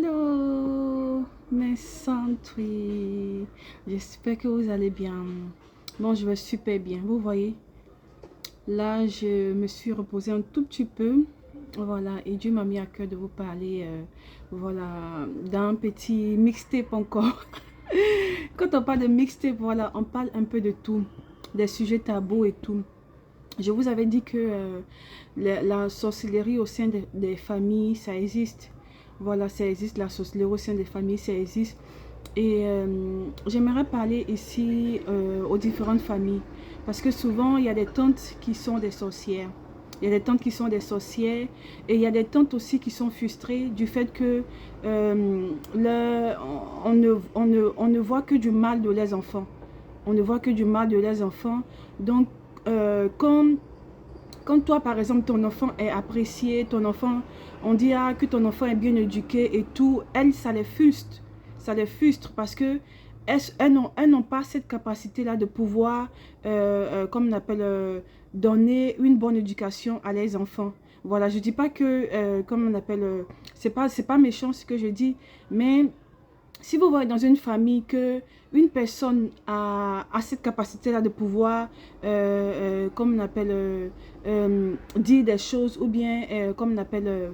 Hello mes centuries, j'espère que vous allez bien. Bon, je vais super bien, vous voyez. Là, je me suis reposée un tout petit peu. Voilà, et Dieu m'a mis à cœur de vous parler, voilà, d'un petit mixtape encore. Quand on parle de mixtape, voilà, on parle un peu de tout, des sujets tabous et tout. Je vous avais dit que la sorcellerie au sein des familles, ça existe. Voilà, ça existe, la sorcellerie au sein des familles, ça existe. Et j'aimerais parler ici aux différentes familles. Parce que souvent, il y a des tantes qui sont des sorcières. Il y a des tantes qui sont des sorcières. Et il y a des tantes aussi qui sont frustrées du fait que on ne voit que du mal de leurs enfants. On ne voit que du mal de leurs enfants. Donc, quand toi, par exemple, ton enfant est apprécié, ton enfant, on dit que ton enfant est bien éduqué et tout, elles, ça les frustre. Ça les frustre parce que elles n'ont pas cette capacité-là de pouvoir, comme on appelle, donner une bonne éducation à leurs enfants. Voilà, je ne dis pas que, comme on appelle, c'est pas méchant ce que je dis, mais si vous voyez dans une famille que une personne a cette capacité-là de pouvoir, comme on appelle, dire des choses ou bien, comme on appelle,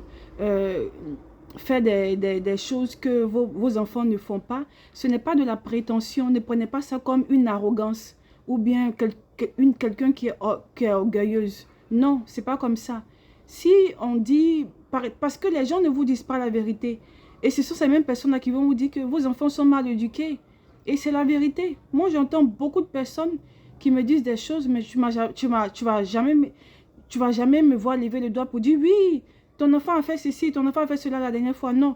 faire des choses que vos enfants ne font pas, ce n'est pas de la prétention, ne prenez pas ça comme une arrogance ou bien quelqu'un qui est orgueilleuse. Non, c'est pas comme ça. Si on dit, parce que les gens ne vous disent pas la vérité, et ce sont ces mêmes personnes-là qui vont vous dire que vos enfants sont mal éduqués. Et c'est la vérité. Moi, j'entends beaucoup de personnes qui me disent des choses, mais tu vas jamais me voir lever le doigt pour dire, oui, ton enfant a fait ceci, ton enfant a fait cela la dernière fois. Non.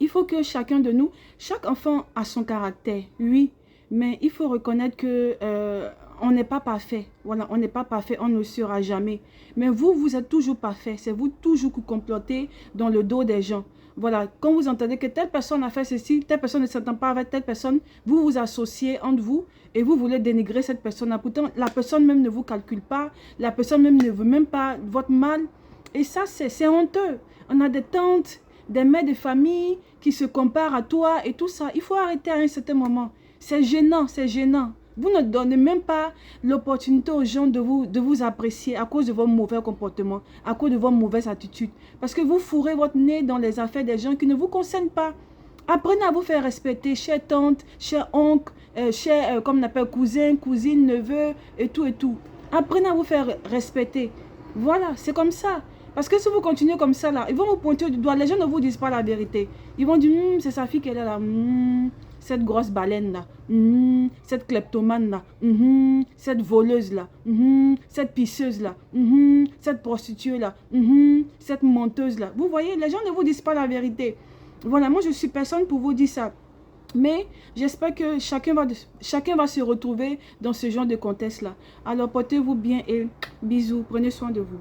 Il faut que chacun de nous, chaque enfant a son caractère, oui, mais il faut reconnaître que on n'est pas parfait. Voilà, on n'est pas parfait, on ne le sera jamais. Mais vous êtes toujours parfait. C'est vous toujours qui complotez dans le dos des gens. Voilà, quand vous entendez que telle personne a fait ceci, telle personne ne s'entend pas avec telle personne, vous vous associez entre vous et vous voulez dénigrer cette personne-là. Pourtant, la personne même ne vous calcule pas, la personne même ne veut même pas votre mal. Et ça, c'est honteux. On a des tantes, des mères de famille qui se comparent à toi et tout ça. Il faut arrêter à un certain moment. C'est gênant, c'est gênant. Vous ne donnez même pas l'opportunité aux gens de vous apprécier à cause de vos mauvais comportements, à cause de vos mauvaises attitudes. Parce que vous fourrez votre nez dans les affaires des gens qui ne vous concernent pas. Apprenez à vous faire respecter, chère tante, cher oncle, comme on appelle cousin, cousine, neveu et tout et tout. Apprenez à vous faire respecter. Voilà, c'est comme ça. Parce que si vous continuez comme ça, là, ils vont vous pointer du doigt. Les gens ne vous disent pas la vérité. Ils vont dire, c'est sa fille qu'elle est là. Cette grosse baleine là. Cette kleptomane là. Cette voleuse là. Cette pisseuse là. Cette prostituée là. Cette menteuse là. Vous voyez, les gens ne vous disent pas la vérité. Voilà, moi je suis personne pour vous dire ça. Mais j'espère que chacun va se retrouver dans ce genre de contexte là. Alors portez-vous bien et bisous. Prenez soin de vous.